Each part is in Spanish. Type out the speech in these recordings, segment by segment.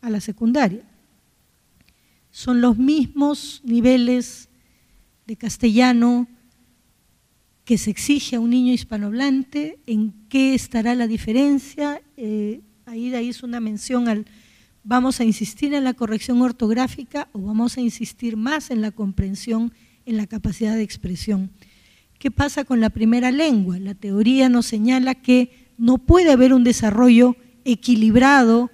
a la secundaria. Son los mismos niveles de castellano que se exige a un niño hispanohablante. ¿En qué estará la diferencia? Aida hizo una mención al vamos a insistir en la corrección ortográfica o vamos a insistir más en la comprensión, en la capacidad de expresión. ¿Qué pasa con la primera lengua? La teoría nos señala que no puede haber un desarrollo equilibrado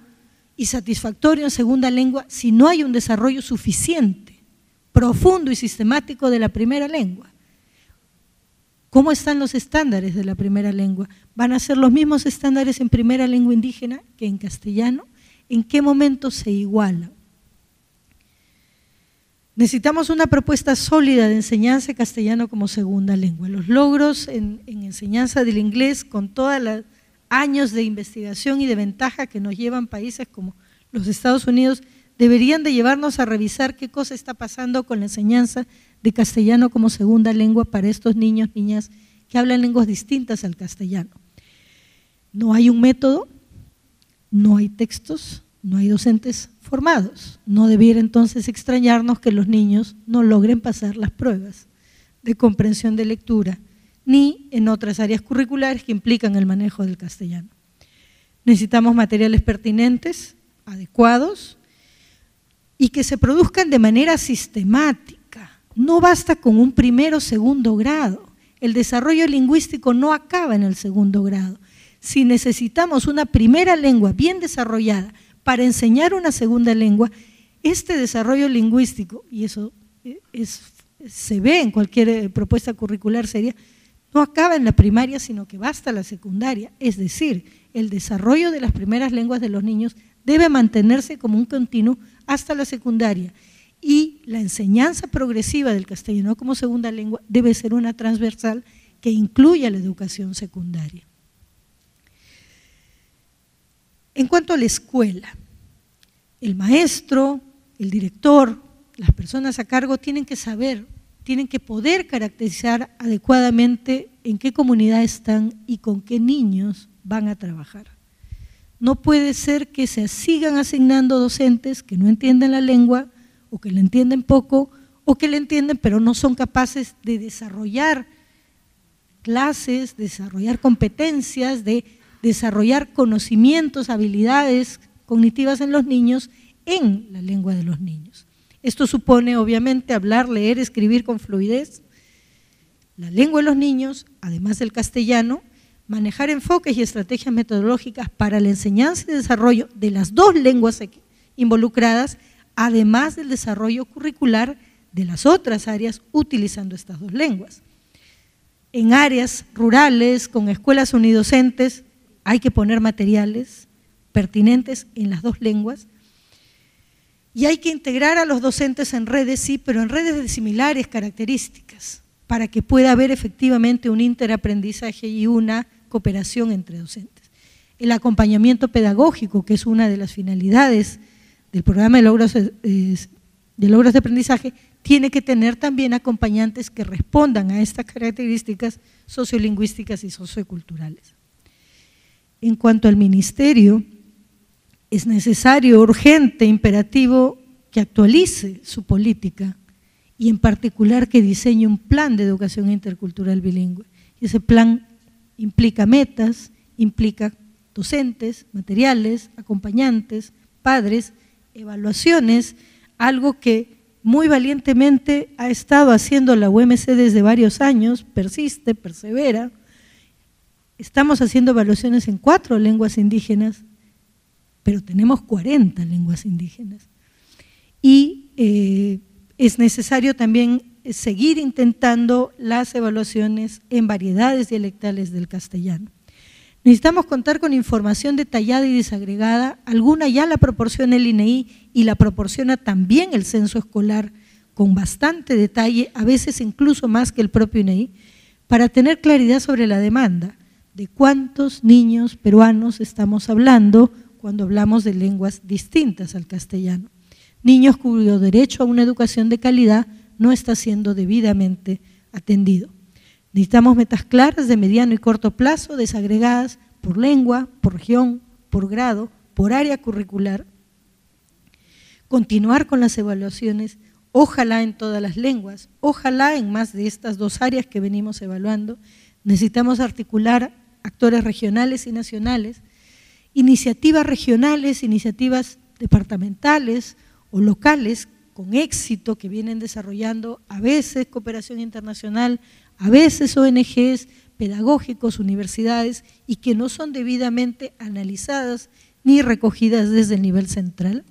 y satisfactorio en segunda lengua si no hay un desarrollo suficiente, profundo y sistemático de la primera lengua. ¿Cómo están los estándares de la primera lengua? ¿Van a ser los mismos estándares en primera lengua indígena que en castellano? ¿En qué momento se iguala? Necesitamos una propuesta sólida de enseñanza de castellano como segunda lengua. Los logros en enseñanza del inglés, con todos los años de investigación y de ventaja que nos llevan países como los Estados Unidos, deberían de llevarnos a revisar qué cosa está pasando con la enseñanza de castellano como segunda lengua para estos niños, niñas que hablan lenguas distintas al castellano. No hay un método, no hay textos, no hay docentes formados. No debiera entonces extrañarnos que los niños no logren pasar las pruebas de comprensión de lectura, ni en otras áreas curriculares que implican el manejo del castellano. Necesitamos materiales pertinentes, adecuados, y que se produzcan de manera sistemática. No basta con un primero o segundo grado. El desarrollo lingüístico no acaba en el segundo grado. Si necesitamos una primera lengua bien desarrollada para enseñar una segunda lengua, este desarrollo lingüístico, y eso se ve en cualquier propuesta curricular seria, no acaba en la primaria, sino que va hasta la secundaria. Es decir, el desarrollo de las primeras lenguas de los niños debe mantenerse como un continuo hasta la secundaria, y la enseñanza progresiva del castellano como segunda lengua debe ser una transversal que incluya la educación secundaria. En cuanto a la escuela, el maestro, el director, las personas a cargo tienen que saber, tienen que poder caracterizar adecuadamente en qué comunidad están y con qué niños van a trabajar. No puede ser que se sigan asignando docentes que no entienden la lengua o que la entienden poco o que la entienden pero no son capaces de desarrollar clases, desarrollar competencias, de desarrollar conocimientos, habilidades cognitivas en los niños en la lengua de los niños. Esto supone obviamente hablar, leer, escribir con fluidez la lengua de los niños, además del castellano, manejar enfoques y estrategias metodológicas para la enseñanza y desarrollo de las dos lenguas involucradas, además del desarrollo curricular de las otras áreas utilizando estas dos lenguas. En áreas rurales, con escuelas unidocentes, hay que poner materiales pertinentes en las dos lenguas y hay que integrar a los docentes en redes, sí, pero en redes de similares características para que pueda haber efectivamente un interaprendizaje y una cooperación entre docentes. El acompañamiento pedagógico, que es una de las finalidades del programa de logros de aprendizaje, tiene que tener también acompañantes que respondan a estas características sociolingüísticas y socioculturales. En cuanto al ministerio, es necesario, urgente, imperativo que actualice su política y en particular que diseñe un plan de educación intercultural bilingüe. Y ese plan implica metas, implica docentes, materiales, acompañantes, padres, evaluaciones, algo que muy valientemente ha estado haciendo la UMC desde varios años, persiste, persevera. Estamos haciendo evaluaciones en 4 lenguas indígenas, pero tenemos 40 lenguas indígenas. Y es necesario también seguir intentando las evaluaciones en variedades dialectales del castellano. Necesitamos contar con información detallada y desagregada, alguna ya la proporciona el INEI y la proporciona también el censo escolar con bastante detalle, a veces incluso más que el propio INEI, para tener claridad sobre la demanda de cuántos niños peruanos estamos hablando cuando hablamos de lenguas distintas al castellano. Niños cuyo derecho a una educación de calidad no está siendo debidamente atendido. Necesitamos metas claras de mediano y corto plazo, desagregadas por lengua, por región, por grado, por área curricular, continuar con las evaluaciones, ojalá en todas las lenguas, ojalá en más de estas 2 áreas que venimos evaluando. Necesitamos articular actores regionales y nacionales, iniciativas regionales, iniciativas departamentales o locales con éxito que vienen desarrollando a veces cooperación internacional, a veces ONGs, pedagógicos, universidades, y que no son debidamente analizadas ni recogidas desde el nivel central.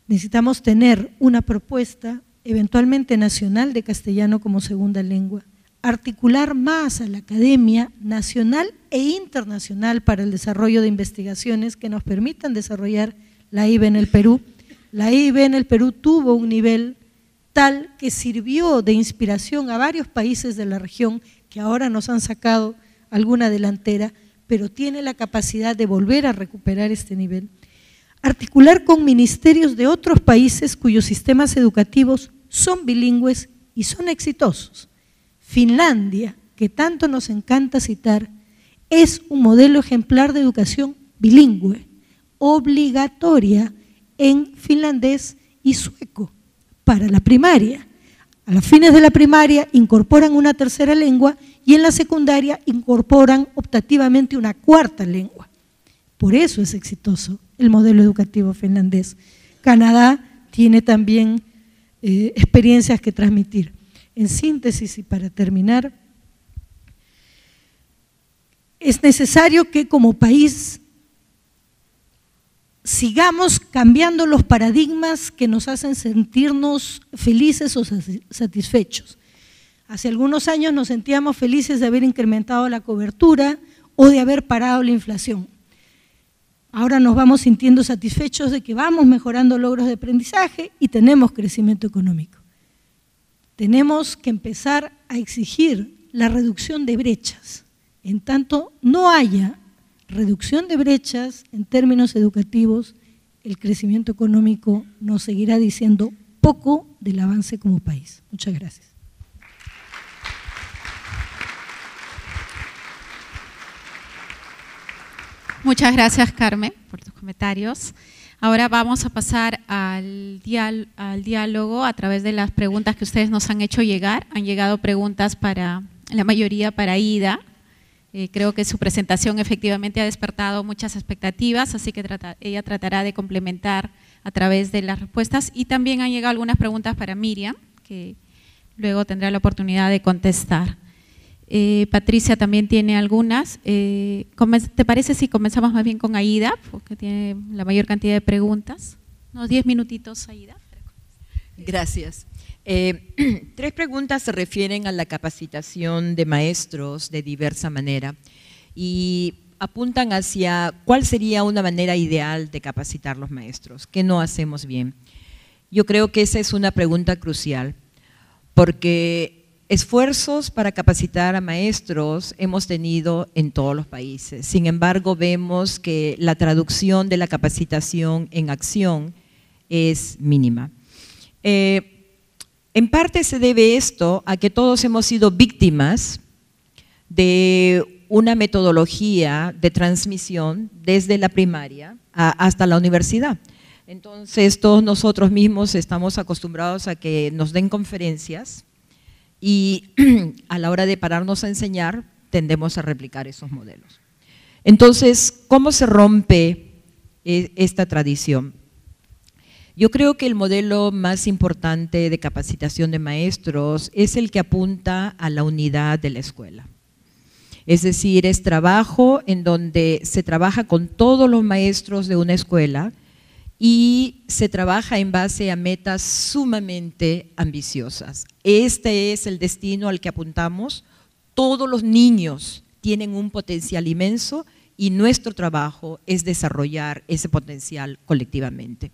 Necesitamos tener una propuesta eventualmente nacional de castellano como segunda lengua, articular más a la academia nacional e internacional para el desarrollo de investigaciones que nos permitan desarrollar la IB en el Perú. La IB en el Perú tuvo un nivel tal que sirvió de inspiración a varios países de la región que ahora nos han sacado alguna delantera, pero tiene la capacidad de volver a recuperar este nivel. Articular con ministerios de otros países cuyos sistemas educativos son bilingües y son exitosos. Finlandia, que tanto nos encanta citar, es un modelo ejemplar de educación bilingüe, obligatoria en finlandés y sueco para la primaria. A los fines de la primaria incorporan una tercera lengua y en la secundaria incorporan optativamente una cuarta lengua. Por eso es exitoso el modelo educativo finlandés. Canadá tiene también experiencias que transmitir. En síntesis y para terminar, es necesario que como país sigamos cambiando los paradigmas que nos hacen sentirnos felices o satisfechos. Hace algunos años nos sentíamos felices de haber incrementado la cobertura o de haber parado la inflación. Ahora nos vamos sintiendo satisfechos de que vamos mejorando logros de aprendizaje y tenemos crecimiento económico. Tenemos que empezar a exigir la reducción de brechas. En tanto no haya reducción de brechas en términos educativos, el crecimiento económico nos seguirá diciendo poco del avance como país. Muchas gracias. Muchas gracias, Carmen, por tus comentarios. Ahora vamos a pasar al diálogo a través de las preguntas que ustedes nos han hecho llegar. Han llegado preguntas para, la mayoría para Ida. Creo que su presentación efectivamente ha despertado muchas expectativas, así que ella tratará de complementar a través de las respuestas. Y también han llegado algunas preguntas para Miriam, que luego tendrá la oportunidad de contestar. Patricia también tiene algunas. ¿Te parece si comenzamos más bien con Aida, porque tiene la mayor cantidad de preguntas? Unos 10 minutitos, Aida. Gracias. 3 preguntas se refieren a la capacitación de maestros de diversa manera y apuntan hacia cuál sería una manera ideal de capacitar los maestros, qué no hacemos bien. Yo creo que esa es una pregunta crucial, porque esfuerzos para capacitar a maestros hemos tenido en todos los países. Sin embargo, vemos que la traducción de la capacitación en acción es mínima. En parte se debe esto a que todos hemos sido víctimas de una metodología de transmisión desde la primaria hasta la universidad. Entonces, todos nosotros mismos estamos acostumbrados a que nos den conferencias y a la hora de pararnos a enseñar tendemos a replicar esos modelos. Entonces, ¿cómo se rompe esta tradición? Yo creo que el modelo más importante de capacitación de maestros es el que apunta a la unidad de la escuela. Es decir, es trabajo en donde se trabaja con todos los maestros de una escuela y se trabaja en base a metas sumamente ambiciosas. Este es el destino al que apuntamos. Todos los niños tienen un potencial inmenso y nuestro trabajo es desarrollar ese potencial colectivamente.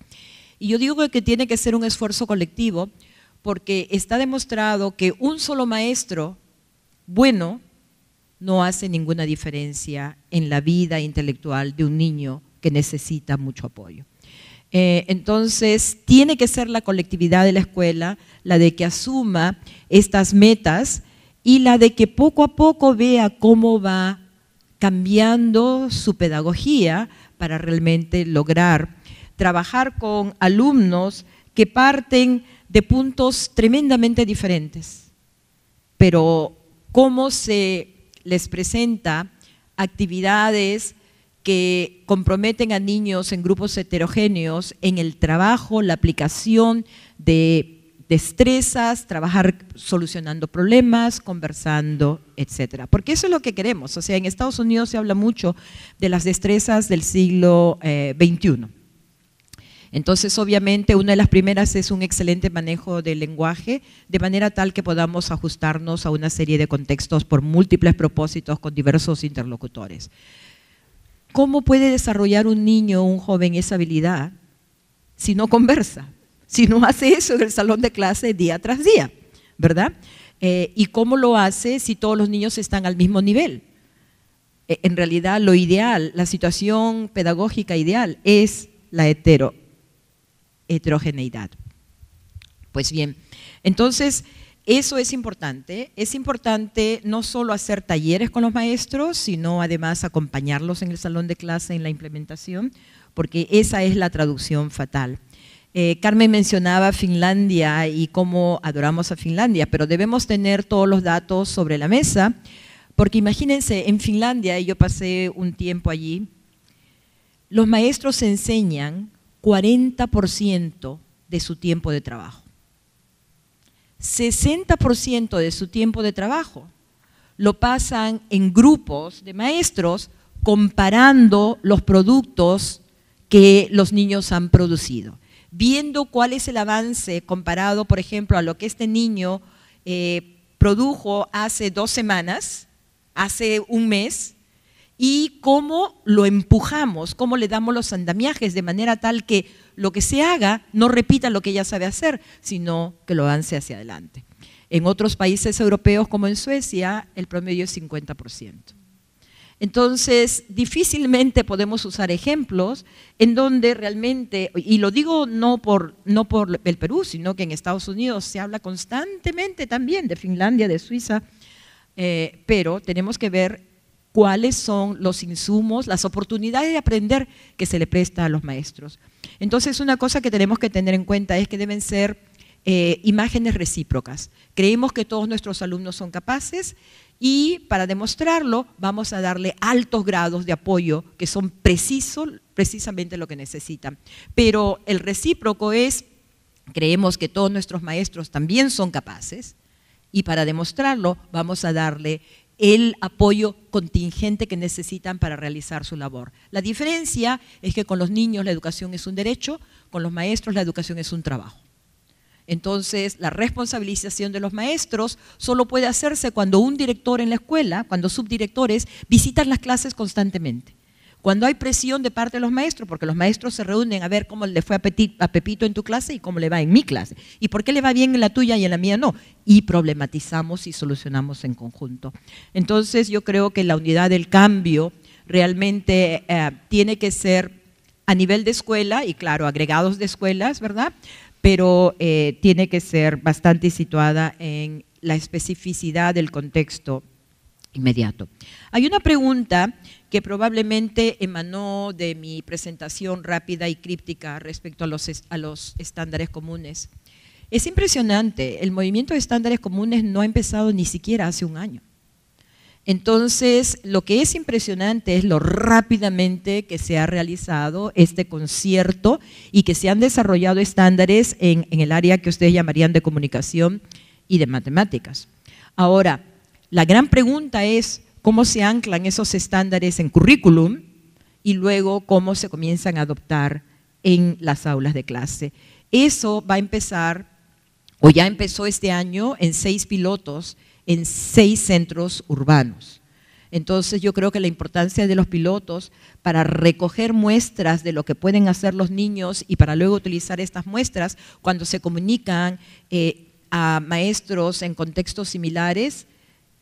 Y yo digo que tiene que ser un esfuerzo colectivo porque está demostrado que un solo maestro bueno no hace ninguna diferencia en la vida intelectual de un niño que necesita mucho apoyo. Entonces, tiene que ser la colectividad de la escuela la de que asuma estas metas y la de que poco a poco vea cómo va cambiando su pedagogía para realmente lograr trabajar con alumnos que parten de puntos tremendamente diferentes, pero cómo se les presenta actividades que comprometen a niños en grupos heterogéneos en el trabajo, la aplicación de destrezas, trabajar solucionando problemas, conversando, etcétera. Porque eso es lo que queremos. O sea, en Estados Unidos se habla mucho de las destrezas del siglo XXI. Entonces, obviamente, una de las primeras es un excelente manejo del lenguaje, de manera tal que podamos ajustarnos a una serie de contextos por múltiples propósitos con diversos interlocutores. ¿Cómo puede desarrollar un niño o un joven esa habilidad si no conversa? Si no hace eso en el salón de clase día tras día, ¿verdad? ¿Y cómo lo hace si todos los niños están al mismo nivel? En realidad, lo ideal, la situación pedagógica ideal es la heterogeneidad. Pues bien, entonces, eso es importante. Es importante no solo hacer talleres con los maestros, sino además acompañarlos en el salón de clase, en la implementación, porque esa es la traducción fatal. Carmen mencionaba Finlandia y cómo adoramos a Finlandia, pero debemos tener todos los datos sobre la mesa, porque imagínense, en Finlandia, y yo pasé un tiempo allí, los maestros enseñan 40% de su tiempo de trabajo. 60% de su tiempo de trabajo lo pasan en grupos de maestros comparando los productos que los niños han producido, viendo cuál es el avance comparado, por ejemplo, a lo que este niño produjo hace 2 semanas, hace un mes, y cómo lo empujamos, cómo le damos los andamiajes de manera tal que lo que se haga no repita lo que ya sabe hacer, sino que lo avance hacia adelante. En otros países europeos, como en Suecia, el promedio es 50%. Entonces, difícilmente podemos usar ejemplos en donde realmente, y lo digo no por el Perú, sino que en Estados Unidos se habla constantemente también de Finlandia, de Suiza, pero tenemos que ver cuáles son los insumos, las oportunidades de aprender que se le presta a los maestros. Entonces, una cosa que tenemos que tener en cuenta es que deben ser imágenes recíprocas. Creemos que todos nuestros alumnos son capaces y para demostrarlo vamos a darle altos grados de apoyo que son precisamente lo que necesitan. Pero el recíproco es, creemos que todos nuestros maestros también son capaces y para demostrarlo vamos a darle el apoyo contingente que necesitan para realizar su labor. La diferencia es que con los niños la educación es un derecho, con los maestros la educación es un trabajo. Entonces, la responsabilización de los maestros solo puede hacerse cuando un director en la escuela, cuando subdirectores, visitan las clases constantemente. Cuando hay presión de parte de los maestros, porque los maestros se reúnen a ver cómo le fue a Pepito en tu clase y cómo le va en mi clase, y por qué le va bien en la tuya y en la mía no, y problematizamos y solucionamos en conjunto. Entonces, yo creo que la unidad del cambio realmente tiene que ser a nivel de escuela, y claro, agregados de escuelas, ¿verdad?, pero tiene que ser bastante situada en la especificidad del contexto inmediato. Hay una pregunta que probablemente emanó de mi presentación rápida y críptica respecto a los estándares comunes. Es impresionante, el movimiento de estándares comunes no ha empezado ni siquiera hace un año. Entonces, lo que es impresionante es lo rápidamente que se ha realizado este concierto y que se han desarrollado estándares en el área que ustedes llamarían de comunicación y de matemáticas. Ahora, la gran pregunta es cómo se anclan esos estándares en currículum y luego cómo se comienzan a adoptar en las aulas de clase. Eso va a empezar, o ya empezó este año, en 6 pilotos, en 6 centros urbanos. Entonces yo creo que la importancia de los pilotos para recoger muestras de lo que pueden hacer los niños y para luego utilizar estas muestras cuando se comunican a maestros en contextos similares,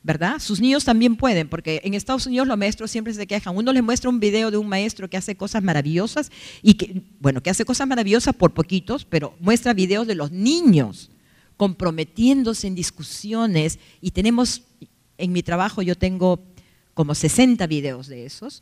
¿verdad? Sus niños también pueden, porque en Estados Unidos los maestros siempre se quejan. Uno les muestra un video de un maestro que hace cosas maravillosas y que hace cosas maravillosas por poquitos, pero muestra videos de los niños comprometiéndose en discusiones y tenemos, en mi trabajo yo tengo como 60 videos de esos,